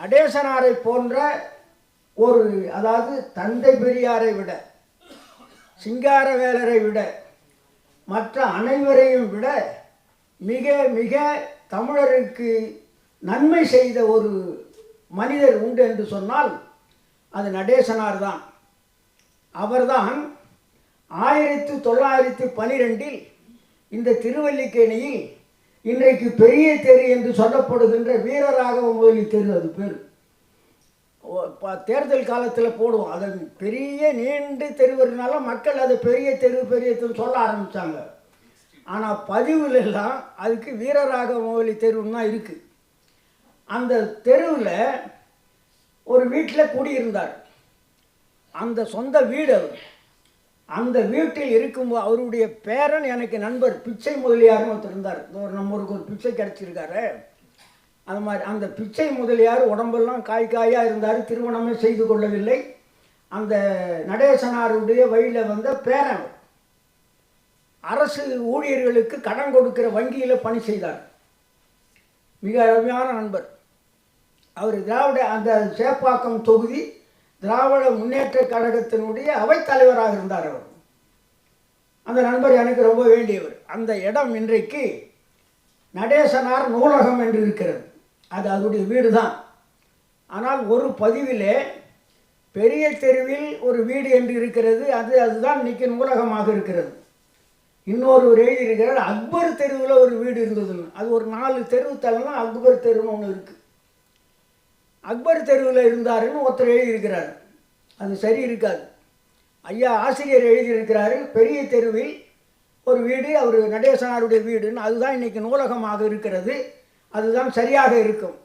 நடேசனாரை போன்ற ஒரு, அதாவது தந்தை பெரியாரை விட, சிங்காரவேலரை விட, மற்ற அனைவரையும் விட மிக மிக தமிழருக்கு நன்மை செய்த ஒரு மனிதர் உண்டு என்று சொன்னால் அது நடேசனார் தான். அவர்தான் 1912 இந்த திருவல்லிக்கேணியில் இன்றைக்கு பெரிய தெரு என்று சொல்லப்படுகின்ற வீரராகவ முதலி தெரு, அது பேர். தேர்தல் காலத்தில் போடுவோம், அதை பெரிய நீண்டு தெருவுனால மக்கள் அதை பெரிய தெரு பெரிய தெரு சொல்ல ஆரம்பித்தாங்க. ஆனால் பதிவுல எல்லாம் அதுக்கு வீரராகவ முதலி தெருன்னு தான் இருக்குது. அந்த தெருவில் ஒரு வீட்டில் குடியிருந்தார். அந்த சொந்த வீடு அவர். அந்த வீட்டில் இருக்கும்போது அவருடைய பேரன் எனக்கு நண்பர் பிச்சை முதலியார்னு ஒருத்தர் இருந்தார். நம்ம ஊருக்கு ஒரு பிச்சை கிடச்சிருக்காரு. அது மாதிரி அந்த பிச்சை முதலியார் உடம்பெல்லாம் காயாக இருந்தார். திருமணமே செய்து கொள்ளவில்லை. அந்த நடேசனாருடைய வழியில் வந்த பேரன் அரசு ஊழியர்களுக்கு கடன் கொடுக்கிற வங்கியில் பணி செய்தார். மிக அருமையான நண்பர் அவர். திராவிட அந்த சேப்பாக்கம் தொகுதி திராவிட முன்னேற்ற கழகத்தினுடைய அவைத்தலைவராக இருந்தார் அவர். அந்த நண்பர் எனக்கு ரொம்ப வேண்டியவர். அந்த இடம் இன்றைக்கு நடேசனார் நூலகம் என்று இருக்கிறது. அது அவருடைய வீடு தான். ஆனால் ஒரு பதிவிலே பெரிய தெருவில் ஒரு வீடு என்று இருக்கிறது. அதுதான் இன்றைக்கி நூலகமாக இருக்கிறது. இன்னொரு எழுதியிருக்கிறார் அக்பர் தெருவில் ஒரு வீடு இருந்ததுன்னு. அது ஒரு 4 தெரு தள்ளலாம் அக்பர் தெருன்னு ஒன்று இருக்குது. அக்பர் தெருவில் இருந்தாருன்னு ஒருத்தர் எழுதியிருக்கிறார். அது சரி இருக்காது. ஐயா ஆசிரியர் எழுதியிருக்கிறாரு பெரிய தெருவில் ஒரு வீடு, அவர் நடேசனாருடைய வீடுன்னு. அதுதான் இன்றைக்கி நூலகமாக இருக்கிறது. அதுதான் சரியாக இருக்கும்.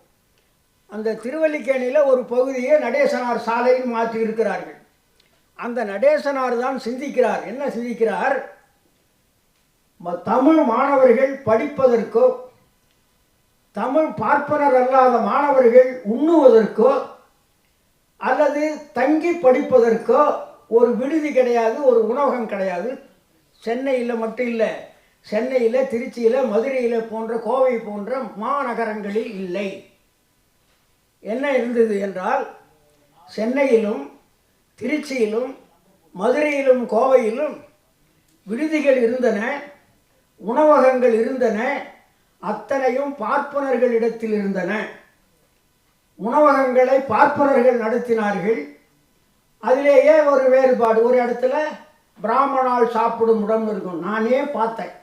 அந்த திருவல்லிக்கேணியில் ஒரு பகுதியை நடேசனார் சாலைன்னு மாற்றி இருக்கிறார்கள். அந்த நடேசனார் தான் சிந்திக்கிறார். என்ன சிந்திக்கிறார்? தமிழ் மாணவர்கள் படிப்பதற்கோ, தமிழ் பார்ப்பனர் அல்லாத மாணவர்கள் உண்ணுவதற்கோ அல்லது தங்கி படிப்பதற்கோ ஒரு விடுதி கிடையாது, ஒரு உணவகம் கிடையாது. சென்னையில் மட்டும் இல்லை, சென்னையில், திருச்சியில், மதுரையில் போன்ற, கோவை போன்ற மாநகரங்களில் இல்லை. என்ன இருந்தது என்றால், சென்னையிலும் திருச்சியிலும் மதுரையிலும் கோவையிலும் விடுதிகள் இருந்தன, உணவகங்கள் இருந்தன. அத்தனையும் பார்ப்பனர்களிடத்தில் இருந்தன. உணவகங்களை பார்ப்பனர்கள் நடத்தினார்கள். அதிலேயே ஒரு வேறுபாடு. ஒரு இடத்துல பிராமணால் சாப்பிடும் இடம் இருக்கும். நானே பார்த்தேன்.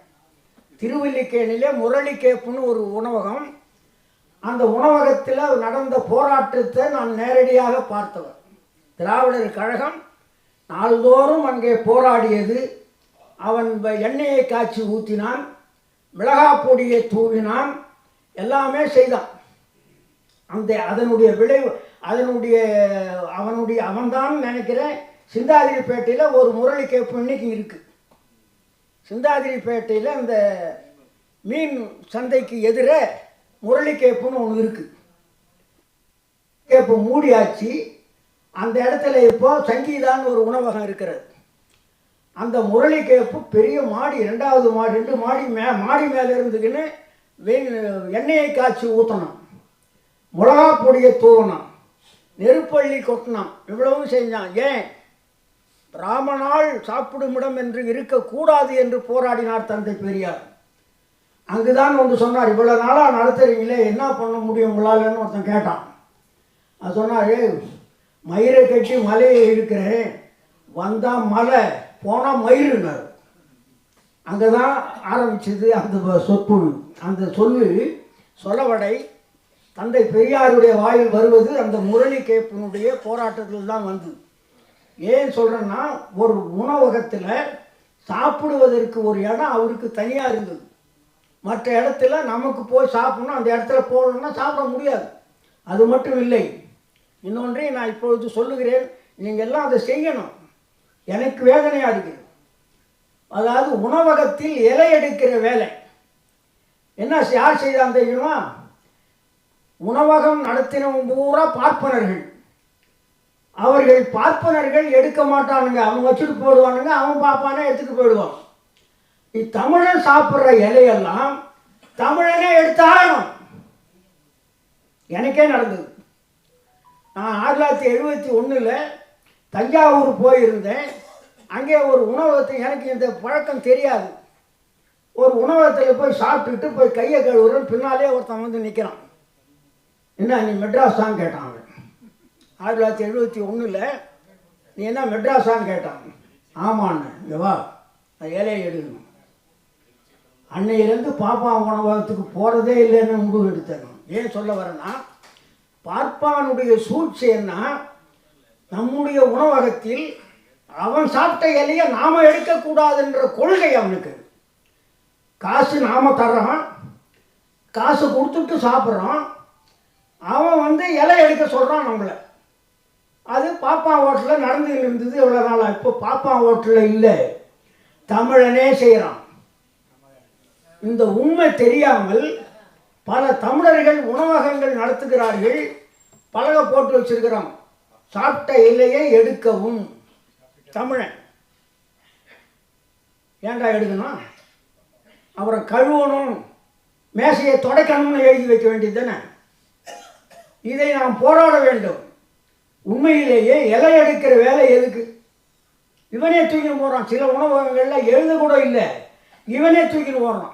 திருவல்லிக்கேணியிலே முரளிகேப்புன்னு ஒரு உணவகம். அந்த உணவகத்தில் நடந்த போராட்டத்தை நான் நேரடியாக பார்த்தவர். திராவிடர் கழகம் நாள்தோறும் அங்கே போராடியது. அவன் எண்ணெயை காய்ச்சி ஊற்றினான், மிளகாய் பொடியை தூவினான், எல்லாமே செய்தான். அதனுடைய விளைவு அவன்தான் நினைக்கிறேன். சிந்தாதிரிப்பேட்டையில் ஒரு முரளிகேப்பு இன்னைக்கு இருக்குது. சிந்தாதிரிப்பேட்டையில் இந்த மீன் சந்தைக்கு எதிர முரளிகேப்புன்னு ஒன்று இருக்குது. கேப்பு மூடியாச்சு. அந்த இடத்துல இப்போ சங்கீதான்னு ஒரு உணவகம் இருக்கிறது. அந்த முரளிகேப்பு பெரிய மாடி, 2வது மாடி, 2 மாடி மாடி மேலே இருந்துக்குன்னு எண்ணெயை காய்ச்சி ஊற்றணும், மிளகா பொடியை தூவணும், நெருப்பள்ளி கொட்டினான். இவ்வளவும் செஞ்சான். ஏன்? பிராமணால் சாப்பிடுமிடம் என்று இருக்கக்கூடாது என்று போராடினார் தந்தை பெரியார். அங்குதான் ஒன்று சொன்னார், இவ்வளோ நாளாக நடத்துறீங்களே, என்ன பண்ண முடியும் உங்களாலன்னு ஒருத்தன் கேட்டான். அது சொன்னார், மயிரை கட்டி மலையை இழுக்கிறேன், வந்தால் மலை போனால் மயிருன்னார். அங்கே தான் ஆரம்பிச்சது அந்த சொற்பொழு. அந்த சொலவடை தந்தை பெரியாருடைய வாயில் வருவது அந்த முரளிகேப்பினுடைய போராட்டத்தில் தான் வந்தது. ஏன் சொல்கிறேன்னா, ஒரு உணவகத்தில் சாப்பிடுவதற்கு ஒரு இடம் அவருக்கு தனியாக இருந்தது. மற்ற இடத்துல நமக்கு போய் சாப்பிட்ணும், அந்த இடத்துல போகணுன்னா சாப்பிட முடியாது. அது மட்டும் இல்லை, இன்னொன்றை நான் இப்பொழுது சொல்லுகிறேன், நீங்கள் எல்லாம் அதை செய்யணும். எனக்கு வேதனையாக இருக்குது. அதாவது உணவகத்தில் இலை எடுக்கிற வேலை என்ன யார் செய்தான் தெரியுமா? உணவகம் நடத்தினவங்க பூரா பார்ப்பனர்கள். அவர்கள் பார்ப்பனர்கள் எடுக்க மாட்டானுங்க, அவங்க வச்சுட்டு போடுவானுங்க, அவன் பார்ப்பானே எடுத்துகிட்டு போயிடுவான். தமிழன் சாப்பிட்ற இலையெல்லாம் தமிழனே எடுத்தாகணும். எனக்கே நடந்தது. நான் 1971 தஞ்சாவூர் போயிருந்தேன். அங்கே ஒரு உணவகத்தை, எனக்கு இந்த பழக்கம் தெரியாது, ஒரு உணவகத்தில் போய் சாப்பிட்டுட்டு போய் கையை கழுவுறேன். பின்னாலே ஒருத்தன் வந்து நிற்கிறான். என்ன நீ மெட்ராஸான்னு கேட்டான். 1971 நீ என்ன மெட்ராஸான்னு கேட்டான். ஆமாண்ணே, இங்கே வா, நான் ஏழையை எடுக்கணும். அன்னையிலேருந்து பாப்பா உணவகத்துக்கு போகிறதே இல்லைன்னு முடிவு எடுத்தேன். ஏன் சொல்ல வரேன்னா, பார்ப்பானுடைய சூழ்ச்சி என்ன, நம்முடைய உணவகத்தில் அவன் சாப்பிட்ட இலையை நாம் எடுக்கக்கூடாதுன்ற கொள்கை அவனுக்கு. காசு நாம் தர்றோம், காசு கொடுத்துட்டு சாப்பிட்றோம், அவன் வந்து இலை எடுக்க சொல்கிறான் நம்மளை. அது பாப்பா ஹோட்டலில் நடந்துகிட்டு இருந்தது எவ்வளோ நாளாக. இப்போ பாப்பா ஹோட்டலில் இல்லை, தமிழனே செய்கிறான். இந்த உண்மை தெரியாமல் பல தமிழர்கள் உணவகங்கள் நடத்துகிறார்கள். பலகை போட்டு வச்சிருக்கிறோம், சாப்பிட்ட இலையை எடுக்கவும். தமிழன் ஏன்டா எடுக்கணும்? அப்புறம் கழுவணும், மேசையை துடைக்கணும்னு எழுதி வைக்க வேண்டியது தானே. இதை நாம் போராட வேண்டும். உண்மையிலேயே இலை எடுக்கிற வேலை எதுக்கு? இவனே தூக்கின்னு போகிறான். சில உணவகங்களில் எழுத கூட இல்லை, இவனே தூக்கின்னு போடுறான்.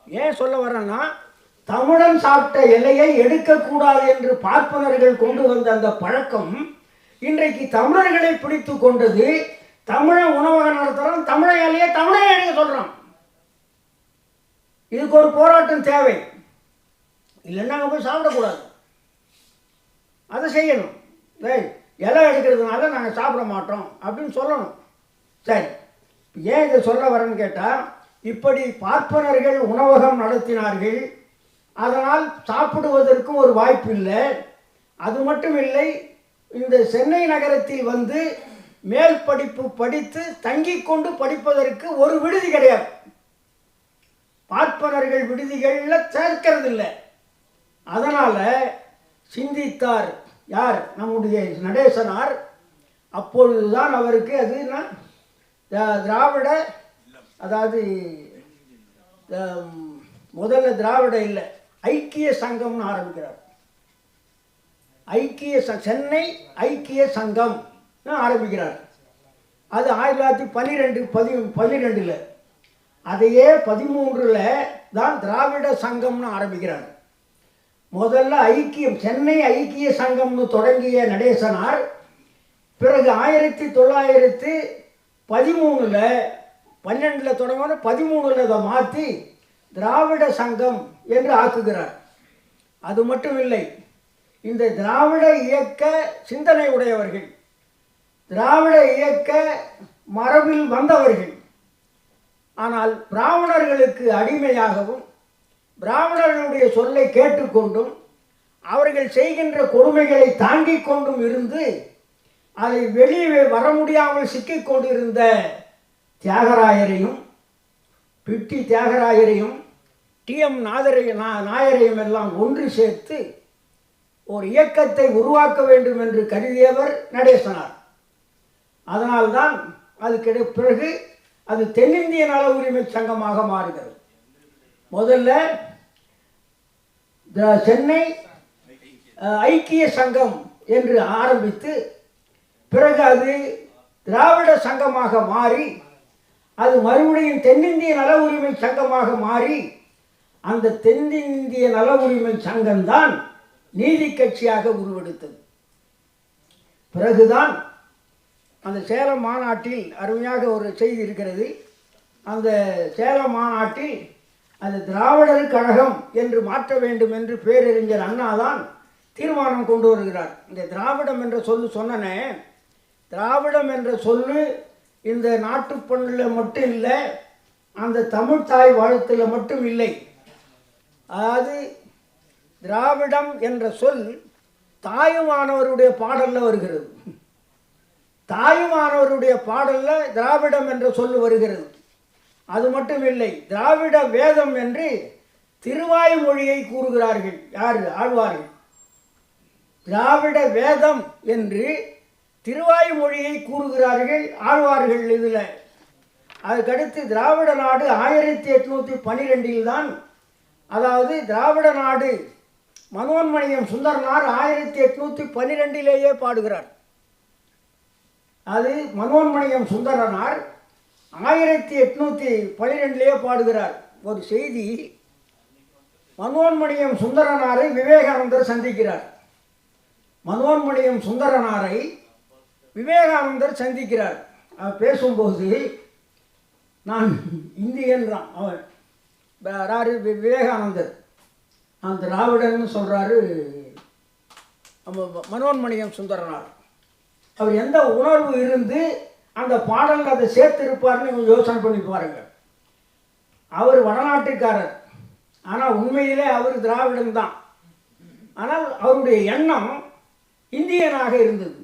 ஏன் சொல்ல வரேன்னா, தமிழன் சாப்பிட்ட இலையை எடுக்கக்கூடாது என்று பார்ப்பனர்கள் கொண்டு வந்த அந்த பழக்கம் இன்றைக்கு தமிழர்களை பிடித்து கொண்டது. தமிழன் உணவகம் நடத்துகிறான், தமிழ இலையை தமிழை எடுக்க சொல்கிறான். இதுக்கு ஒரு போராட்டம் தேவை. இல்லைன்னா அங்கே போய் சாப்பிடக்கூடாது, அதை செய்யணும். இலை எடுக்கிறதுனால நாங்கள் சாப்பிட மாட்டோம் அப்படின்னு சொல்லணும். சரி, ஏன் இதை சொல்ல வரேன்னு கேட்டால், இப்படி பார்ப்பனர்கள் உணவகம் நடத்தினார்கள், அதனால் சாப்பிடுவதற்கும் ஒரு வாய்ப்பு இல்லை. அது மட்டும் இல்லை, இந்த சென்னை நகரத்தில் வந்து மேல் படிப்பு படித்து தங்கி கொண்டு படிப்பதற்கு ஒரு விடுதி கிடையாது. பார்ப்பனர்கள் விடுதிகளில் சேர்க்கிறது இல்லை. அதனால் சிந்தித்தார் யார்? நம்முடைய நடேசனார். அப்பொழுதுதான் அவருக்கு அது திராவிட, அதாவது முதல்ல திராவிட இல்லை, ஐக்கிய சங்கம்னு ஆரம்பிக்கிறார். சென்னை ஐக்கிய சங்கம் ஆரம்பிக்கிறார். அது 1912 அதையே 13 தான் திராவிட சங்கம்னு ஆரம்பிக்கிறார். முதல்ல ஐக்கியம், சென்னை ஐக்கிய சங்கம்னு தொடங்கிய நடேசனார் பிறகு 1913 தொடங்கின 13 அதை மாற்றி திராவிட சங்கம் என்று ஆக்குகிறார். அது மட்டும் இல்லை, இந்த திராவிட இயக்க சிந்தனை உடையவர்கள், திராவிட இயக்க மரபில் வந்தவர்கள், ஆனால் பிராமணர்களுக்கு அடிமையாகவும் பிராமணர்களுடைய சொல்லை கேட்டுக்கொண்டும் அவர்கள் செய்கின்ற கொடுமைகளை தாங்கிக் கொண்டும் இருந்து அதை வெளியே வர முடியாமல் சிக்கிக் கொண்டிருந்த தியாகராயரையும், பிட்டி தியாகராயரையும், TM நாயரையும் எல்லாம் ஒன்று சேர்த்து ஒரு இயக்கத்தை உருவாக்க வேண்டும் என்று கருதியவர் நடேசனார். அதனால்தான் அதுக்கு பிறகு அது தென்னிந்திய நல உரிமை சங்கமாக மாறுகிறது. முதல்ல சென்னை ஐக்கிய சங்கம் என்று ஆரம்பித்து பிறகு அது திராவிட சங்கமாக மாறி அது மறுபடியும் தென்னிந்திய நல உரிமை சங்கமாக மாறி அந்த தென்னிந்திய நல உரிமை சங்கம்தான் நீதி கட்சியாக உருவெடுத்தது. பிறகுதான் அந்த சேலம் மாநாட்டில் அருமையாக ஒரு செய்தி இருக்கிறது. அந்த சேலம் மாநாட்டில் அது திராவிடர் கழகம் என்று மாற்ற வேண்டும் என்று பேரறிஞர் அண்ணா தான் தீர்மானம் கொண்டு வருகிறார். இந்த திராவிடம் என்ற சொல்லு சொன்னனே, திராவிடம் என்ற சொல்லு இந்த நாட்டுப்பண்ணில் மட்டும் இல்லை, அந்த தமிழ் தாய் வாழ்த்தில் மட்டும் இல்லை. அதாவது திராவிடம் என்ற சொல் தாயுமானவருடைய பாடலில் வருகிறது. தாயுமானவருடைய பாடலில் திராவிடம் என்ற சொல் வருகிறது. அது மட்டும் இல்லை, திராவிட வேதம் என்று திருவாய்மொழியை கூறுகிறார்கள். யார்? ஆழ்வார்கள். திராவிட வேதம் என்று திருவாய்மொழியை கூறுகிறார்கள் ஆழ்வார்கள். இதில் அதுக்கடுத்து திராவிட நாடு 1812 தான், அதாவது திராவிட நாடு மனோன்மணியம் சுந்தரனார் 1812 பாடுகிறார். அது மனோன்மணியம் சுந்தரனார் 1812 பாடுகிறார். ஒரு செய்தி, மனோன்மணியம் சுந்தரனாரை விவேகானந்தர் சந்திக்கிறார். மனோன்மணியம் சுந்தரனாரை விவேகானந்தர் சந்திக்கிறார். அவர் பேசும்போது, நான் இந்தியன் தான் அவன் விவேகானந்தர், நான் திராவிடன்னு சொல்கிறாரு மனோன்மணியம் சுந்தரனார். அவர் எந்த உணர்வு இருந்து அந்த பாடலில் அதை சேர்த்திருப்பார்னு யோசனை பண்ணி பாருங்க. அவர் வடநாட்டுக்காரர், ஆனால் உண்மையிலே அவர் திராவிடன் தான். ஆனால் அவருடைய எண்ணம் இந்தியனாக இருந்தது.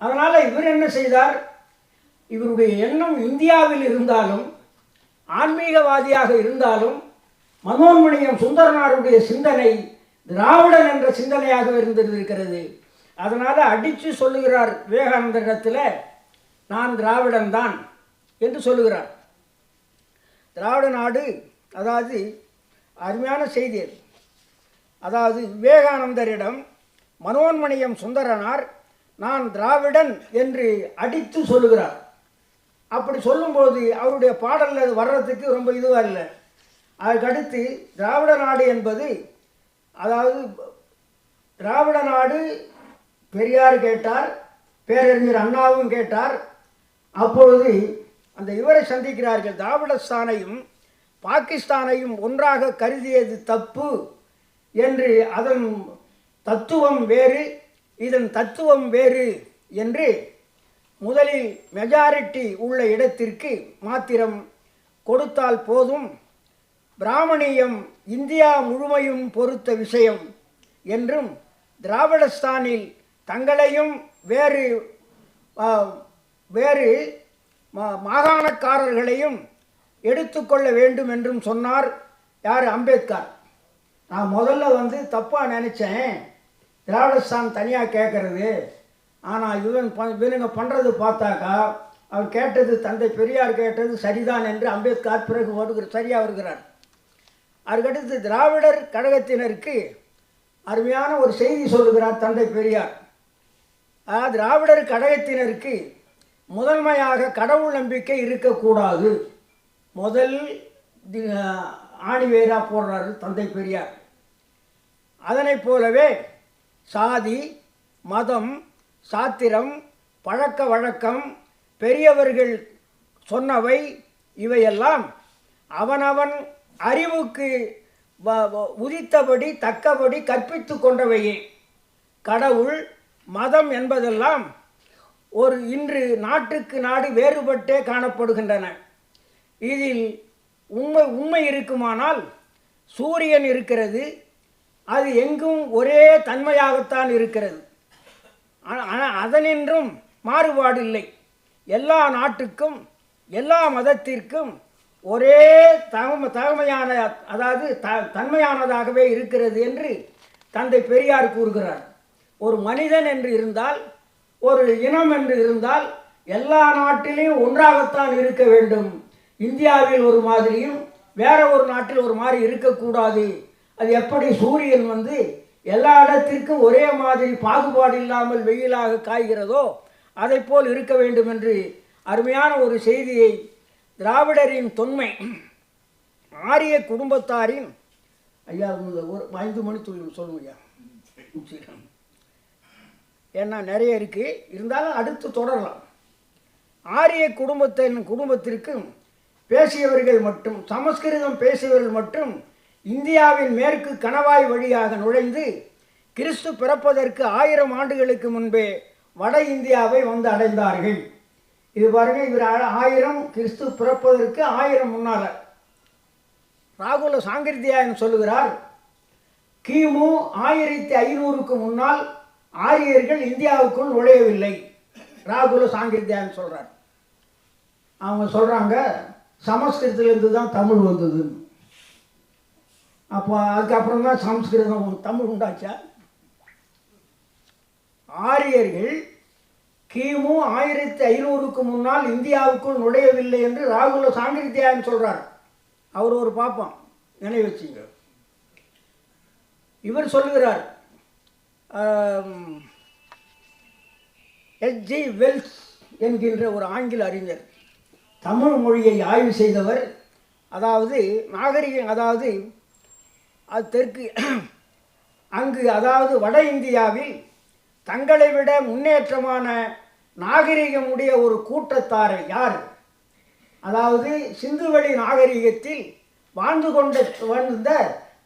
அதனால் இவர் என்ன செய்தார், இவருடைய எண்ணம் இந்தியாவில் இருந்தாலும் ஆன்மீகவாதியாக இருந்தாலும் மனோன்மணியம் சுந்தரனாருடைய சிந்தனை திராவிடன் என்ற சிந்தனையாக இருந்திருக்கிறது. அதனால் அடித்து சொல்லுகிறார் விவேகானந்தரிடத்தில், நான் திராவிடன் தான் என்று சொல்லுகிறார். திராவிட நாடு, அதாவது அருமையான செய்தி. அதாவது விவேகானந்தரிடம் மனோன்மணியம் சுந்தரனார் நான் திராவிடன் என்று அடித்து சொல்லுகிறார். அப்படி சொல்லும்போது அவருடைய பாடலில் அது வர்றதுக்கு ரொம்ப இதுவாக இல்லை. அதுக்கடுத்து திராவிட நாடு என்பது, அதாவது திராவிட நாடு பெரியார் கேட்டார், பேரறிஞர் அண்ணாவும் கேட்டார். அப்பொழுது அந்த இவரை சந்திக்கிறார்கள். திராவிடஸ்தானையும் பாகிஸ்தானையும் ஒன்றாக கருதியது தப்பு என்று, அதன் தத்துவம் வேறு இதன் தத்துவம் வேறு என்று முதலில் மெஜாரிட்டி உள்ள இடத்திற்கு மாத்திரம் கொடுத்தால் போதும், பிராமணியம் இந்தியா முழுமையும் பொறுத்த விஷயம் என்றும், திராவிடஸ்தானில் தங்களையும் வேறு வேறு மாகாணக்காரர்களையும் எடுத்துக்கொள்ள வேண்டும் என்றும் சொன்னார். யார்? அம்பேத்கர். நான் முதல்ல தப்பாக நினச்சேன், திராவிடஸ்தான் தனியாக கேட்குறது. ஆனால் இவனுங்க பண்ணுறது பார்த்தாக்கா அவர் கேட்டது, தந்தை பெரியார் கேட்டது சரிதான் என்று அம்பேத்கர் பிறகு சரியாக வருகிறார். அதுக்கடுத்து திராவிடர் கழகத்தினருக்கு அருமையான ஒரு செய்தி சொல்லுகிறார் தந்தை பெரியார். திராவிடர் கழகத்தினருக்கு முதன்மையாக கடவுள் நம்பிக்கை இருக்கக்கூடாது. முதல் ஆணிவேரா போடுறாரு தந்தை பெரியார். அதனைப் போலவே சாதி, மதம், சாத்திரம், பழக்க வழக்கம், பெரியவர்கள் சொன்னவை இவையெல்லாம் அவனவன் அறிவுக்கு உதித்தபடி தக்கபடி கற்பித்து கொண்டவையே. கடவுள், மதம் என்பதெல்லாம் இன்று நாட்டுக்கு நாடு வேறுபட்டே காணப்படுகின்றன. இதில் உண்மை இருக்குமானால் சூரியன் இருக்கிறது, அது எங்கும் ஒரே தன்மையாகத்தான் இருக்கிறது. அதனின்றும் மாறுபாடு இல்லை. எல்லா நாட்டுக்கும் எல்லா மதத்திற்கும் ஒரே தகமையான, அதாவது தன்மையானதாகவே இருக்கிறது என்று தந்தை பெரியார் கூறுகிறார். ஒரு மனிதன் என்று இருந்தால், ஒரு இனம் என்று இருந்தால் எல்லா நாட்டிலையும் ஒன்றாகத்தான் இருக்க வேண்டும். இந்தியாவில் ஒரு மாதிரியும் வேற ஒரு நாட்டில் ஒரு மாதிரி இருக்கக்கூடாது. அது எப்படி சூரியன் எல்லா இடத்திற்கும் ஒரே மாதிரி பாகுபாடு இல்லாமல் வெயிலாக காய்கிறதோ அதை போல் இருக்க வேண்டும் என்று அருமையான ஒரு செய்தியை திராவிடரின் தொன்மை ஆரிய குடும்பத்தாரின் ஐயா ஒரு 5 மணி சொல்லுங்க ஐயா, ஏன்னா நிறைய இருக்குது, இருந்தாலும் அடுத்து தொடரலாம். ஆரிய குடும்பத்திற்கு பேசியவர்கள் மட்டும், சமஸ்கிருதம் பேசியவர்கள் மட்டும் இந்தியாவின் மேற்கு கணவாய் வழியாக நுழைந்து கிறிஸ்து பிறப்பதற்கு 1000 ஆண்டுகளுக்கு முன்பே வட இந்தியாவை அடைந்தார்கள். இது பாருங்க, இவர் 1000 கிறிஸ்து பிறப்பதற்கு 1000 முன்னால். ராகுல சாங்கிருத்தியாயன் சொல்லுகிறார், கிமு 1500க்கு முன்னால் ஆரியர்கள் இந்தியாவுக்குள் நுழையவில்லை. ராகுல சாங்கிருத்தியாயன் சொல்கிறார். அவங்க சொல்கிறாங்க சமஸ்கிருதத்திலேருந்து தான் தமிழ் வந்தது. அப்போ அதுக்கப்புறம் தான் சமஸ்கிருதம் தமிழ் உண்டாச்சா? ஆரியர்கள் கிமு 1500க்கு முன்னால் இந்தியாவுக்குள் நுழையவில்லை என்று ராகுல சாங்கிருத்தியாயன் சொல்கிறார். அவர் ஒரு பாப்பம், நினைவு வச்சுங்க. இவர் சொல்லுகிறார், H.G. வெல்ஸ் என்கின்ற ஒரு ஆங்கில அறிஞர், தமிழ் மொழியை ஆய்வு செய்தவர். அதாவது நாகரிகம், அதாவது அது தெற்கு அங்கு, அதாவது வட இந்தியாவில் தங்களை விட முன்னேற்றமான நாகரிகமுடைய ஒரு கூட்டத்தாரை யார், அதாவது சிந்துவெளி நாகரிகத்தில் வந்த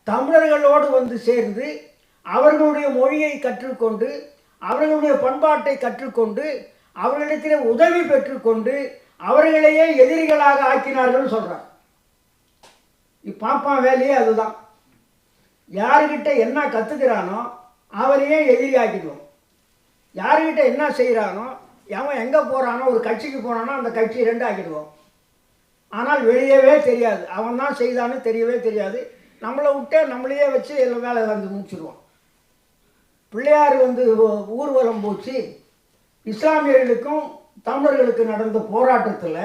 தமிழர்களோடு வந்து சேர்ந்து அவர்களுடைய மொழியை கற்றுக்கொண்டு அவர்களுடைய பண்பாட்டை கற்றுக்கொண்டு அவர்களிடத்தில் உதவி பெற்றுக்கொண்டு அவர்களையே எதிரிகளாக ஆக்கினார்கள் சொல்கிறார். பாப்பா வேலையே அதுதான். யாருக்கிட்ட என்ன கற்றுக்கிறானோ அவரையே எதிரி ஆக்கிடுவோம். யாருக்கிட்ட என்ன செய்கிறானோ, அவன் எங்கே போகிறானோ, ஒரு கட்சிக்கு போனானோ அந்த கட்சி ரெண்டு ஆக்கிடுவோம். ஆனால் வெளியவே தெரியாது, அவன் தான் செய்தான்னு தெரியவே தெரியாது. நம்மளை விட்டு நம்மளையே வச்சு எல்லாம் வேலை வந்து முடிச்சிடுவோம். பிள்ளையார் வந்து ஊர்வலம் போச்சு. இஸ்லாமியர்களுக்கும் தமிழர்களுக்கு நடந்த போராட்டத்தில்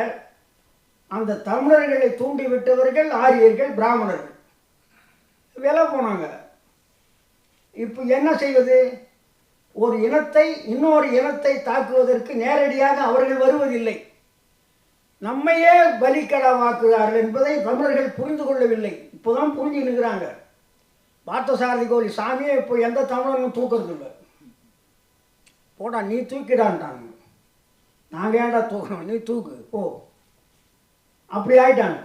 அந்த தமிழர்களை தூண்டிவிட்டவர்கள் ஆரியர்கள், பிராமணர்கள் விலை போனாங்க. இப்போ என்ன செய்வது? ஒரு இனத்தை இன்னொரு இனத்தை தாக்குவதற்கு நேரடியாக அவர்கள் வருவதில்லை, நம்மையே பலிக்கடவாக்குகிறார்கள் என்பதை தமிழர்கள் புரிந்து கொள்ளவில்லை. இப்போதான் புரிஞ்சுக்கிறாங்க. பார்த்தசாரதி கோவில் சாமியே இப்போ எந்த தமிழனும் தூக்கிறது இல்லை. போடா நீ தூக்கிடான்ட்டாங்க. நாங்கள் ஏன்டா தூக்கணும், நீ தூக்கு போ, அப்படி ஆயிட்டாங்க.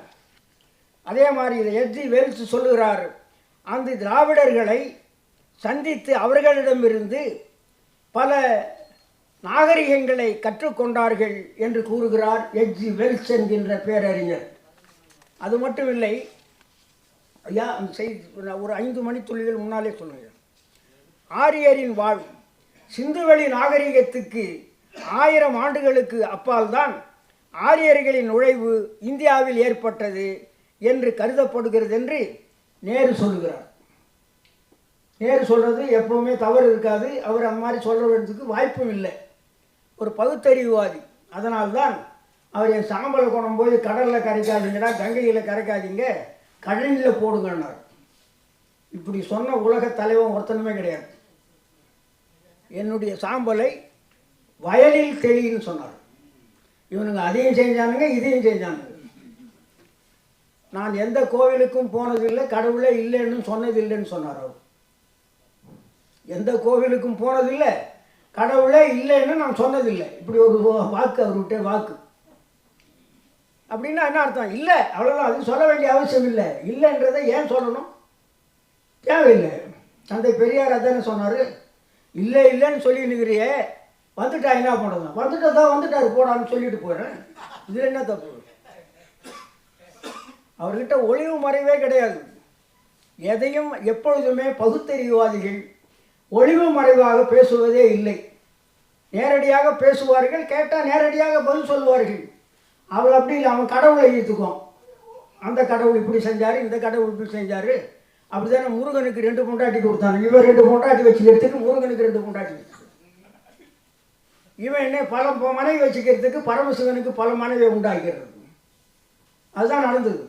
அதே மாதிரி இதை H.G. வெல்ஸ் சொல்லுகிறார், அந்த திராவிடர்களை சந்தித்து அவர்களிடமிருந்து பல நாகரிகங்களை கற்றுக்கொண்டார்கள் என்று கூறுகிறார் H.G. வெல்ஸ் என்கின்ற பேரறிஞர். அது மட்டும் இல்லை ஐயா, அந்த செய்தி ஒரு 5 மணித்துளிகள் முன்னாலே சொல்லுங்கள். ஆரியரின் வாழ் சிந்துவெளி நாகரிகத்துக்கு 1000 ஆண்டுகளுக்கு அப்பால் தான் ஆரியர்களின் நுழைவு இந்தியாவில் ஏற்பட்டது என்று கருதப்படுகிறது என்று நேரு சொல்லுகிறார். நேரு சொல்கிறது எப்பவுமே தவறு இருக்காது. அவர் அந்த மாதிரி சொல்கிறதுக்கு வாய்ப்பும் இல்லை. ஒரு பகுத்தறிவுவாதி. அதனால்தான் அவர் என் சாம்பலை குணம் போய் கடலில் கரைக்காதீங்கடா, கங்கையில் கரைக்காதீங்க, கடலில் போடுங்கன்னார். இப்படி சொன்ன உலக தலைவன் ஒருத்தனுமே கிடையாது. என்னுடைய சாம்பலை வயலில் தெளின்னு சொன்னார். இவனுங்க அதையும் செஞ்சானுங்க, இதையும் செஞ்சானுங்க. நான் எந்த கோவிலுக்கும் போனதில்லை, கடவுளே இல்லைன்னு சொன்னதில்லைன்னு சொன்னார் அவர். எந்த கோவிலுக்கும் போனதில்லை, கடவுளே இல்லைன்னு நான் சொன்னதில்லை. இப்படி ஒரு வாக்கு அவர்கிட்ட வாக்கு. அப்படின்னா என்ன அர்த்தம்? இல்லை, அவ்வளோதான், அது சொல்ல வேண்டிய அவசியம் இல்லை. இல்லைன்றதை ஏன் சொல்லணும்? தேவையில்லை. தந்தை பெரியார் அதானே சொன்னார், இல்லை இல்லைன்னு சொல்லி நிற்கிறியே, வந்துட்டா என்ன பண்ணுறது? வந்துட்டதான் வந்துட்டாரு போடான்னு சொல்லிட்டு போகிறேன். இதில் என்ன தப்பு? அவர்கிட்ட ஒளிவு மறைவே கிடையாது. எதையும் எப்பொழுதுமே பகுத்தறிவுவாதிகள் ஒளிவு மறைவாக பேசுவதே இல்லை. நேரடியாக பேசுவார்கள், கேட்டால் நேரடியாக பதில் சொல்வார்கள். அவள் அப்படி இல்லை, அவன் கடவுளை ஈர்த்துக்குவான். அந்த கடவுள் இப்படி செஞ்சார், இந்த கடவுள் இப்படி செஞ்சார். அப்படி தானே முருகனுக்கு 2 பொண்டாட்டி கொடுத்தாங்க. இவன் 2 பொண்டாட்டி வச்சுக்கிறதுக்கு முருகனுக்கு 2 பொண்டாட்டி. இவன் என்ன பல மனைவி வச்சுக்கிறதுக்கு பரமசிவனுக்கு பல மனைவியை உண்டாக்கிறது. அதுதான் நடந்தது.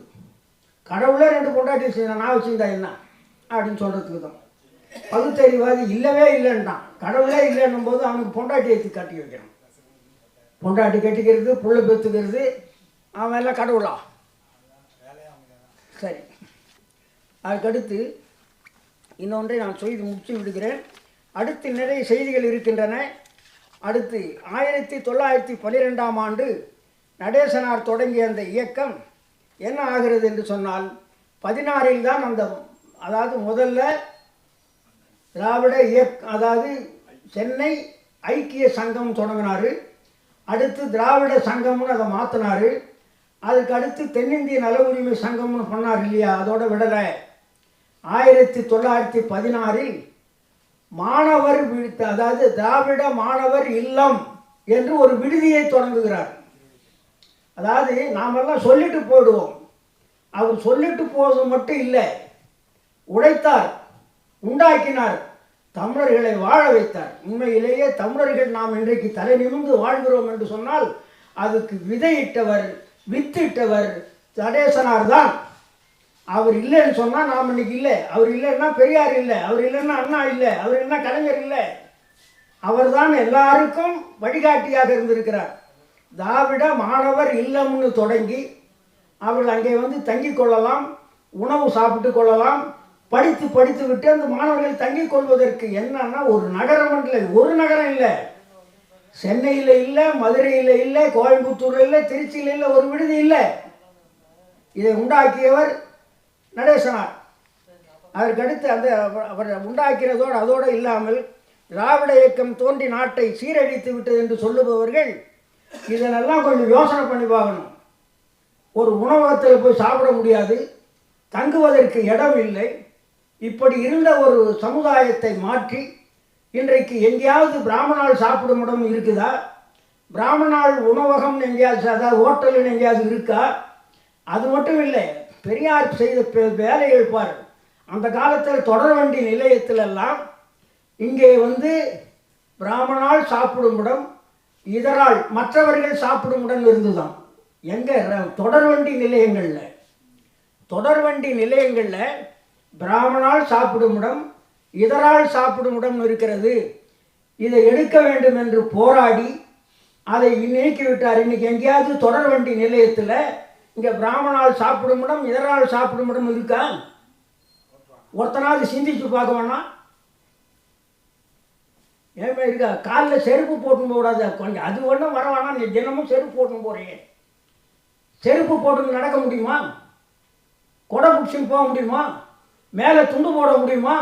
கடவுளே 2 பொண்டாட்டி வச்சுருந்தான், நான் வச்சுருந்தா என்ன அப்படின்னு சொல்கிறதுக்கு தான். பகுத்தறிவாதி இல்லவே இல்லைன்ட்டான். கடவுளே இல்லைன்னும் போது அவனுக்கு பொண்டாட்டி எடுத்து கட்டி வைக்கிறான். பொண்டாட்டி கட்டிக்கிறது, புள்ள பெற்றுக்கிறது, அவன் எல்லாம் கடவுளா? சரி, அதுக்கடுத்து இன்னொன்றை நான் செய்து முடிச்சு விடுகிறேன். அடுத்து நிறைய செய்திகள் இருக்கின்றன. அடுத்து 1912ஆம் ஆண்டு நடேசனார் தொடங்கிய அந்த இயக்கம் என்ன ஆகிறது என்று சொன்னால், 16இல் தான் அந்த, அதாவது முதல்ல திராவிட அதாவது சென்னை ஐக்கிய சங்கம் தொடங்கினார். அடுத்து திராவிட சங்கம்னு அதை மாற்றினார். அதுக்கு அடுத்து தென்னிந்திய நல உரிமை சங்கம்னு பண்ணார் இல்லையா, அதோட விடலை. 1916இல் மாணவர் அதாவது திராவிட மாணவர் இல்லம் என்று ஒரு விடுதியை தொடங்குகிறார். அதாவது நாமெல்லாம் சொல்லிட்டு போயிடுவோம், அவர் சொல்லிட்டு போவது மட்டும் இல்லை, உழைத்தார், உண்டாக்கினார், தமிழர்களை வாழ வைத்தார். உண்மையிலேயே தமிழர்கள் நாம் இன்றைக்கு தலை நிமிர்ந்து வாழ்கிறோம் என்று சொன்னால் அதுக்கு விதையிட்டவர், வித்திட்டவர் நடேசனார் தான். அவர் இல்லைன்னு சொன்னால் நாம் இன்னைக்கு இல்லை, அவர் இல்லைன்னா பெரியார் இல்லை, அவர் இல்லைன்னா அண்ணா இல்லை, அவர் இல்லைன்னா கலைஞர் இல்லை. அவர் தான் எல்லாருக்கும் வழிகாட்டியாக இருந்திருக்கிறார். திராவிட மாணவர் இல்லம்னு தொடங்கி அவர்கள் அங்கே வந்து தங்கி கொள்ளலாம், உணவு சாப்பிட்டு கொள்ளலாம், படித்து விட்டு அந்த மாணவர்கள் தங்கி கொள்வதற்கு என்னன்னா ஒரு நகரம் இல்லை, ஒரு நகரம் இல்லை, சென்னையில் இல்லை, மதுரையில் இல்லை, கோயம்புத்தூரில் இல்லை, திருச்சியில் இல்லை, ஒரு விடுதி இல்லை. இதை உண்டாக்கியவர் நடேசனார். அதற்கடுத்து அந்த அவர் உண்டாக்கிறதோடு அதோடு இல்லாமல் திராவிட இயக்கம் தோன்றி நாட்டை சீரழித்து விட்டது என்று சொல்லுபவர்கள் இதனெல்லாம் கொஞ்சம் யோசனை பண்ணி பார்க்கணும். ஒரு உணவகத்தில் போய் சாப்பிட முடியாது, தங்குவதற்கு இடம் இல்லை. இப்படி இருந்த ஒரு சமுதாயத்தை மாற்றி இன்றைக்கு எங்கேயாவது பிராமணால் சாப்பிடும் இடம் இருக்குதா? பிராமணால் உணவகம் எங்கேயாவது, அதாவது ஹோட்டல் எங்கேயாவது இருக்கா? அது மட்டும் இல்லை, பெரியார் செய்த வேலைகள் பார். அந்த காலத்தில் தொடர்வண்டி நிலையத்திலெல்லாம் இங்கே வந்து பிராமணால் சாப்பிடும் இடம், இதரால் மற்றவர்கள் சாப்பிடும் இடம் இருந்துதான். எங்கே? தொடர்வண்டி நிலையங்களில். தொடர்வண்டி நிலையங்களில் பிராமணால் சாப்பிடும் இடம், இதரால் சாப்பிடும் இடம் இருக்கிறது. இதை எடுக்க வேண்டும் என்று போராடி அதை நீக்கிவிட்டார். இன்றைக்கி எங்கேயாவது தொடர்வண்டி நிலையத்தில் இங்கே பிராமணால் சாப்பிடும் இடம், இதரால் சாப்பிடும் இடம் இருக்கா? ஒருத்தனாவது சிந்திச்சு பார்க்க வேணாம். ஏமே இருக்கா? காலில் செருப்பு போட்டுன்னு போடாது, கொஞ்சம் அது ஒன்றும் வர வேணாம். நீ தினமும் செருப்பு போட்டுன்னு போகிறீங்க, செருப்பு போட்டுன்னு நடக்க முடியுமா? கொடை பிடிச்சின்னு போக முடியுமா? மேலே துண்டு போட முடியுமா?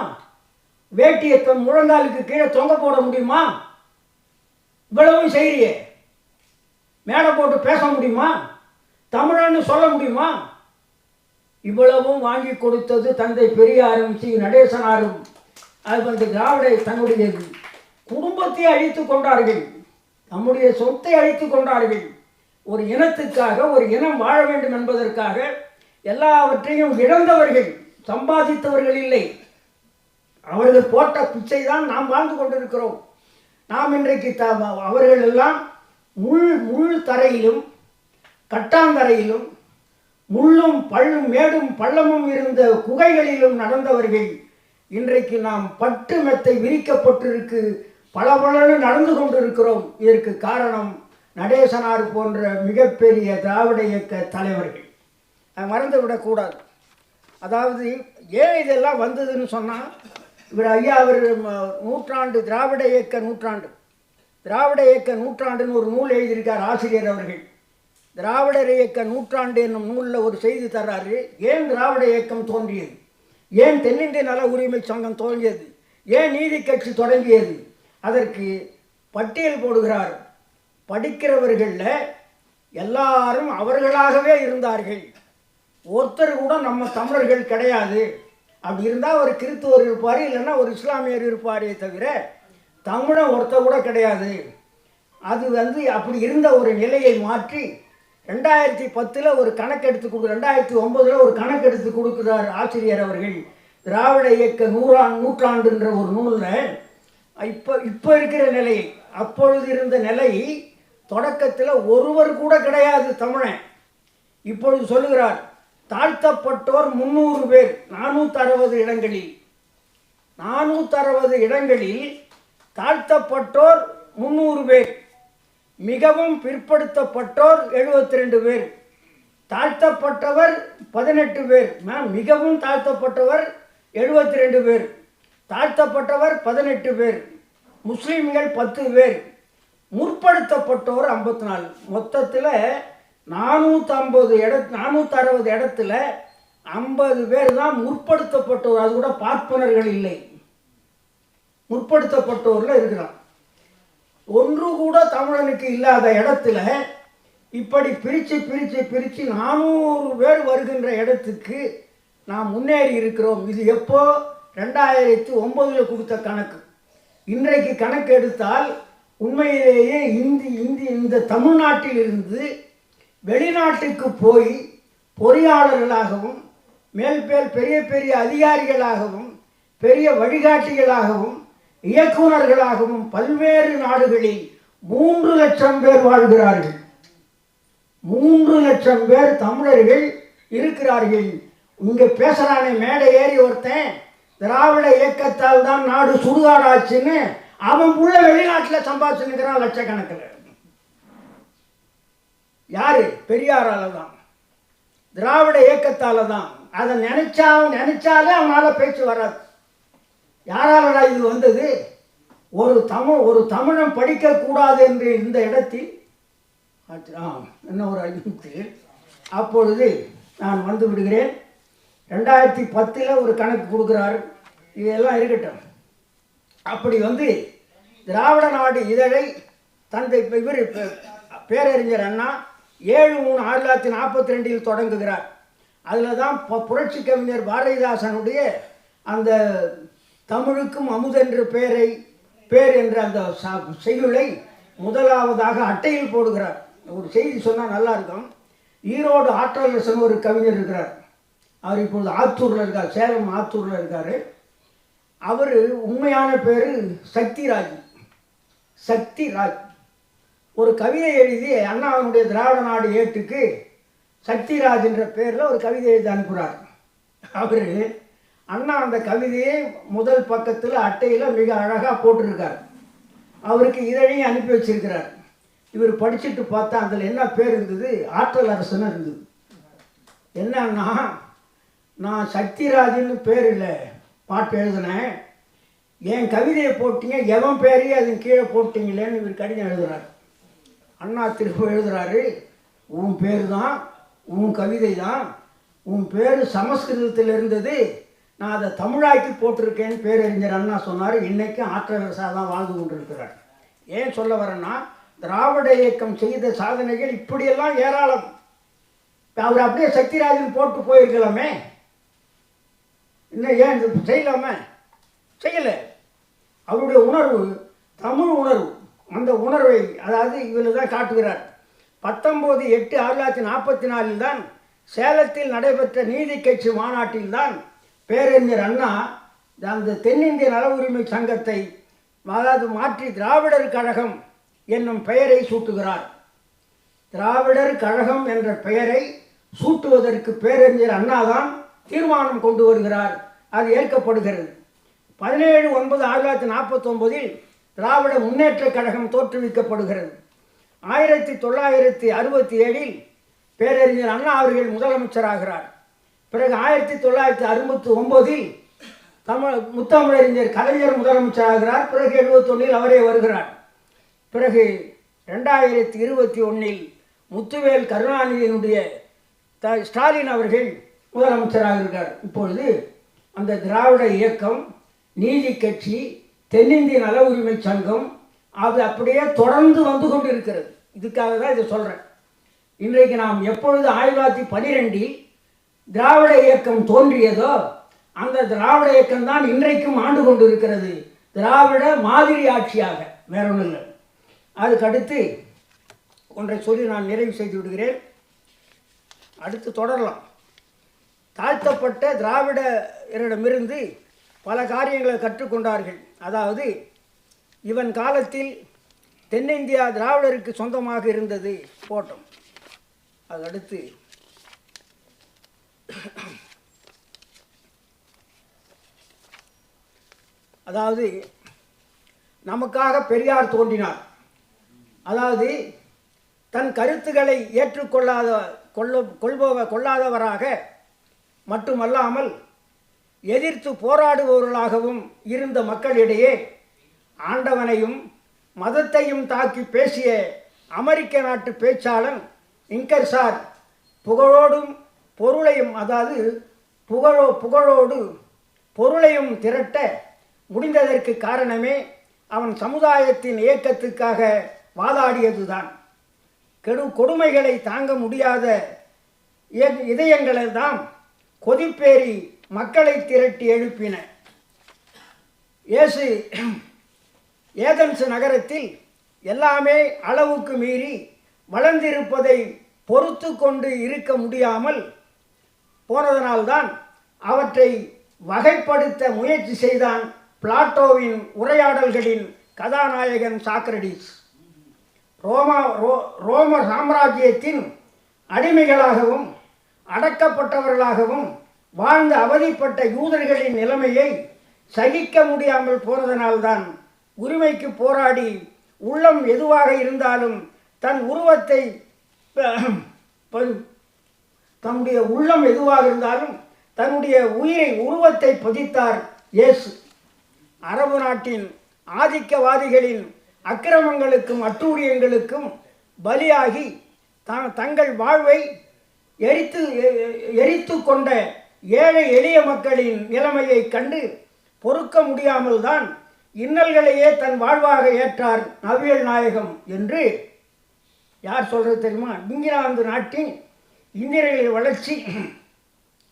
வேட்டியை முழங்காலுக்கு கீழே தொங்க போட முடியுமா? இவ்வளவும் செய்கிறியே, மேலே போட்டு பேச முடியுமா? தமிழன்னு சொல்ல முடியுமா? இவ்வளவும் வாங்கி கொடுத்தது தந்தை பெரியாரும் சி நடேசனாரும். அது வந்து திராவிட தன்னுடைய குடும்பத்தை அழித்து கொண்டார்கள், நம்முடைய சொத்தை அழித்து கொண்டார்கள். ஒரு இனத்துக்காக, ஒரு இனம் வாழ வேண்டும் என்பதற்காக எல்லாவற்றையும் இழந்தவர்கள், சம்பாதித்தவர்கள் இல்லை. அவர்கள் போட்ட பிச்சை தான் நாம் வாழ்ந்து கொண்டிருக்கிறோம். நாம் இன்றைக்கு அவர்கள் எல்லாம் முள் தரையிலும் கட்டாந்தரையிலும் முள்ளும் பள்ளும் மேடும் பள்ளமும் இருந்த குகைகளிலும் நடந்தவர்கள். இன்றைக்கு நாம் பட்டு மெத்தை விரிக்கப்பட்டிருக்கு பளபளன்னு நடந்து கொண்டிருக்கிறோம். இதற்கு காரணம் நடேசனார் போன்ற மிகப்பெரிய திராவிட இயக்க தலைவர்கள். மறந்துவிடக்கூடாது. அதாவது ஏன் இதெல்லாம் வந்ததுன்னு சொன்னால், இவர் ஐயா அவர் நூற்றாண்டு, திராவிட இயக்க நூற்றாண்டு, திராவிட இயக்க நூற்றாண்டுன்னு ஒரு நூல் எழுதியிருக்கார் ஆசிரியர் அவர்கள். திராவிடர் இயக்க நூற்றாண்டு என்னும் நூலில் ஒரு செய்தி தர்றாரு. ஏன் திராவிட இயக்கம் தோன்றியது, ஏன் தென்னிந்திய நல உரிமை சங்கம் தோன்றியது, ஏன் நீதி கட்சி தொடங்கியது, அதற்கு பட்டியல் போடுகிறார். படிக்கிறவர்களில் எல்லாரும் அவர்களாகவே இருந்தார்கள், ஒருத்தர் கூட நம்ம தமிழர்கள் கிடையாது. அப்படி இருந்தால் ஒரு கிறிஸ்துவர் இருப்பார், இல்லைன்னா ஒரு இஸ்லாமியர் இருப்பாரே தவிர தமிழன் ஒருத்தர் கூட கிடையாது. அது வந்து அப்படி இருந்த ஒரு நிலையை மாற்றி 2010 ஒரு கணக்கெடுத்து 2009 ஒரு கணக்கெடுத்து கொடுக்குறார் ஆசிரியர் அவர்கள். திராவிட இயக்க நூற்றாண்டுன்ற ஒரு நூலில் இப்போ இருக்கிற நிலையை, அப்பொழுது இருந்த நிலை, தொடக்கத்தில் ஒருவர் கூட கிடையாது தமிழன். இப்பொழுது சொல்லுகிறார், தாழ்த்தப்பட்டோர் 300 பேர், 460 இடங்களில், 460 இடங்களில் தாழ்த்தப்பட்டோர் 300 பேர், மிகவும் பிற்படுத்தப்பட்டோர் 72 பேர், தாழ்த்தப்பட்டவர் 18 பேர். மிகவும் தாழ்த்தப்பட்டவர் 72 பேர், தாழ்த்தப்பட்டவர் 18 பேர், முஸ்லீம்கள் 10 பேர், முற்படுத்தப்பட்டோர் 54. மொத்தத்தில் 460 இடத்துல 50 பேர் தான் முற்படுத்தப்பட்டோர். அது கூட பார்ப்பனர்கள் இல்லை, முற்படுத்தப்பட்டோரில் இருக்கிறான். ஒன்று கூட தமிழனுக்கு இல்லாத இடத்துல இப்படி பிரித்து 400 பேர் வருகின்ற இடத்துக்கு நாம் முன்னேறி இருக்கிறோம். இது எப்போ? 2009 கொடுத்த கணக்கு. இன்றைக்கு கணக்கு எடுத்தால் உண்மையிலேயே இந்த தமிழ்நாட்டில் இருந்து வெளிநாட்டுக்கு போய் பொறியாளர்களாகவும் பெரிய பெரிய அதிகாரிகளாகவும் பெரிய வழிகாட்டிகளாகவும் இயக்குநர்களாகவும் பல்வேறு நாடுகளில் 3 லட்சம் பேர் வாழ்கிறார்கள். 3 லட்சம் பேர் தமிழர்கள் இருக்கிறார்கள். இங்கே பேசுகிறானே மேடை ஏறி ஒருத்தன் திராவிட இயக்கத்தால் தான் நாடு சுடுகாடாச்சுன்னு அவன் புள்ள வெளிநாட்டில் சம்பாதிச்சுன்னுக்கிறான் லட்சக்கணக்கில். யார்? பெரியாரால தான், திராவிட இயக்கத்தால் தான். அதை நினைச்சாலே அவனால் பேச்சு வராது. யாராலடா இது வந்தது? ஒரு தமிழன் படிக்கக்கூடாது என்று இந்த இடத்தில் என்ன ஒரு அறிவிப்பு. அப்பொழுது நான் வந்து விடுகிறேன். 2010 ஒரு கணக்கு கொடுக்குறாரு. இதெல்லாம் இருக்கட்டும். அப்படி வந்து திராவிட நாடு இதழை தந்தை இவர் பேரறிஞர் அண்ணா 7/3/1942 தொடங்குகிறார். அதில் தான் புரட்சி கவிஞர் பாரதிதாசனுடைய அந்த தமிழுக்கும் அமுதென்ற பேர் என்ற அந்த செய்யுளை முதலாவதாக அட்டையில் போடுகிறார். ஒரு செய்தி சொன்னால் நல்லா இருக்கும். ஈரோடு ஆற்றலரசன் ஒரு கவிஞர் இருக்கிறார். அவர் இப்பொழுது ஆத்தூரில் இருக்கார், சேலம் ஆத்தூரில் இருக்கார். அவர் உண்மையான பேர் சக்திராஜ். ஒரு கவிதை எழுதி அண்ணாவினுடைய திராவிட நாடு ஏட்டுக்கு சக்திராஜ் என்ற பேரில் ஒரு கவிதை எழுதி அனுப்புகிறார். அவர் அண்ணா அந்த கவிதையை முதல் பக்கத்தில் அட்டையில் மிக அழகாக போட்டிருக்கார். அவருக்கு இதழையும் அனுப்பி வச்சிருக்கிறார். இவர் படிச்சுட்டு பார்த்தா அதில் என்ன பேர் இருந்தது? ஆற்றல் அரசன்னு இருந்தது. என்னன்னா, நான் சக்திராஜன்னு பேர் இல்லை பாட்டு எழுதினேன், என் கவிதையை போட்டிங்க, எவன் பேரையே அதன் கீழே போட்டிங்களேன்னு இவர் கடிதம் எழுதுகிறார். அண்ணா திரும்ப எழுதுகிறாரு, உன் பேர் தான், உன் கவிதை தான், உன் பேர் சமஸ்கிருதத்தில் இருந்தது, நான் அதை தமிழாக்கி போட்டிருக்கேன்னு பேரறிஞர் அண்ணா சொன்னார். இன்றைக்கும் ஆற்றலரசாக தான் வாழ்ந்து கொண்டிருக்கிறார். ஏன் சொல்ல வரேன்னா, திராவிட இயக்கம் செய்த சாதனைகள் இப்படியெல்லாம் ஏராளம். அவர் அப்படியே சக்திராஜன் போட்டு போயிருக்கலாமே, இன்னும் ஏன் இது செய்யலாமே? செய்யலை. அவருடைய உணர்வு தமிழ் உணர்வு. அந்த உணர்வை அதாவது இதில் தான் காட்டுகிறார். 19/8/1944 தான் சேலத்தில் நடைபெற்ற நீதி கட்சி மாநாட்டில் தான் பேரறிஞர் அண்ணா அந்த தென்னிந்திய நல உரிமை சங்கத்தை அதாவது மாற்றி திராவிடர் கழகம் என்னும் பெயரை சூட்டுகிறார். திராவிடர் கழகம் என்ற பெயரை சூட்டுவதற்கு பேரறிஞர் அண்ணா தான் தீர்மானம் கொண்டு வருகிறார். அது ஏற்கப்படுகிறது. 17/9/1949 திராவிட முன்னேற்ற கழகம் தோற்றுவிக்கப்படுகிறது. 1967 பேரறிஞர் அண்ணா அவர்கள் முதலமைச்சராகிறார். பிறகு 1969 முத்தமிழறிஞர் கலைஞர் முதலமைச்சராகிறார். பிறகு 71 அவரே வருகிறார். பிறகு 2021 முத்துவேல் கருணாநிதியினுடைய ஸ்டாலின் அவர்கள் முதலமைச்சராக இருக்கிறார். இப்பொழுது அந்த திராவிட இயக்கம், நீதி கட்சி, தென்னிந்திய நல உரிமை சங்கம் அது அப்படியே தொடர்ந்து வந்து கொண்டு இருக்கிறது. இதுக்காக தான் இதை சொல்கிறேன். இன்றைக்கு நாம் எப்பொழுது 1912 திராவிட இயக்கம் தோன்றியதோ அந்த திராவிட இயக்கம் தான் இன்றைக்கும் ஆண்டு கொண்டு இருக்கிறது. திராவிட மாதிரி ஆட்சியாக, வேற ஒன்றும் இல்லை. அதுக்கடுத்து ஒன்றை சொல்லி நான் நிறைவு செய்து விடுகிறேன். அடுத்து தொடரலாம். தாழ்த்தப்பட்ட திராவிடரிடமிருந்து பல காரியங்களை கற்றுக்கொண்டார்கள். அதாவது இவன் காலத்தில் தென்னிந்தியா திராவிடருக்கு சொந்தமாக இருந்தது போட்டோம். அதுக்கடுத்து அதாவது நமக்காக பெரியார் தோன்றினார். அதாவது தன் கருத்துக்களை கொள்ளாதவராக மட்டுமல்லாமல் எதிர்த்து போராடுபவர்களாகவும் இருந்த மக்களிடையே ஆண்டவனையும் மதத்தையும் தாக்கி பேசிய அமெரிக்க நாட்டு பேச்சாளன் இங்கர்சார் புகழோடும் பொருளையும் அதாவது புகழோடு பொருளையும் திரட்ட முடிந்ததற்கு காரணமே அவன் சமுதாயத்தின் இயக்கத்துக்காக வாதாடியதுதான். கொடுமைகளை தாங்க முடியாத இதயங்களெல்லாம் கொதிப்பேறி மக்களை திரட்டி எழுப்பின. ஏதென்ஸ் நகரத்தில் எல்லாமே அளவுக்கு மீறி வளர்ந்திருப்பதை பொறுத்து கொண்டு இருக்க முடியாமல் போனதனால்தான் அவற்றை வகைப்படுத்த முயற்சி செய்தான் பிளாட்டோவின் உரையாடல்களின் கதாநாயகன் சாக்ரடீஸ். ரோம சாம்ராஜ்யத்தின் அடிமைகளாகவும் அடக்கப்பட்டவர்களாகவும் வாழ்ந்து அவதிப்பட்ட யூதர்களின் நிலைமையை சகிக்க முடியாமல் போனதனால்தான் உரிமைக்கு போராடி உள்ளம் எதுவாக இருந்தாலும் தன் உருவத்தை தன்னுடைய உள்ளம் எதுவாக இருந்தாலும் தன்னுடைய உருவத்தை பதித்தார் இயேசு. அரபு நாட்டின் ஆதிக்கவாதிகளின் அக்கிரமங்களுக்கும் அட்டூழியங்களுக்கும் பலியாகி தங்கள் வாழ்வை எரித்து கொண்ட ஏழை எளிய மக்களின் நிலைமையை கண்டு பொறுக்க முடியாமல் தான் இன்னல்களையே தன் வாழ்வாக ஏற்றார் நபிகள் நாயகம் என்று யார் சொல்றது தெரியுமா? இங்கிலாந்து நாட்டின் இந்தியர்களின் வளர்ச்சி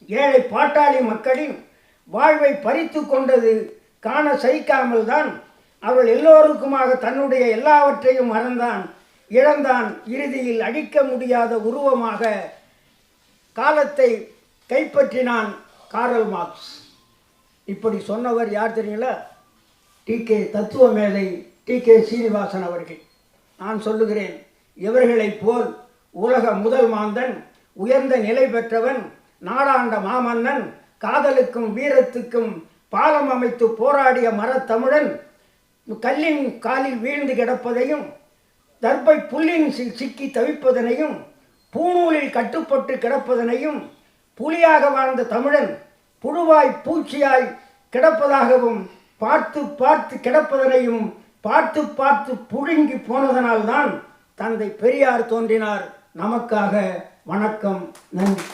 ஏழை பாட்டாளி மக்களின் வாழ்வை பறித்து கொண்டது காண சகிக்காமல் தான் அவர்கள் எல்லோருக்குமாக தன்னுடைய எல்லாவற்றையும் இழந்தான். இறுதியில் அழிக்க முடியாத உருவமாக காலத்தை கைப்பற்றினான் காரல் மார்க்ஸ். இப்படி சொன்னவர் யார் தெரியுங்களா? தத்துவ மேதை டி.கே. சீனிவாசன் அவர்கள். நான் சொல்லுகிறேன், இவர்களைப் போல் உலக முதல் மாந்தன், உயர்ந்த நிலை பெற்றவன், நாடாண்ட மாமன்னன், காதலுக்கும் வீரத்துக்கும் பாலம் அமைத்து போராடிய மரத்தமிழன் கல்லின் காலில் வீழ்ந்து கிடப்பதையும், தர்பை புல்லின் சிக்கி தவிப்பதனையும், பூநூலில் கட்டுப்பட்டு கிடப்பதனையும், புலியாக வாழ்ந்த தமிழன் புழுவாய் பூச்சியாய் கிடப்பதாகவும் பார்த்து கிடப்பதனையும் பார்த்து புழுங்கி போனதனால்தான் தந்தை பெரியார் தோன்றினார் நமக்காக. வணக்கம், நன்றி.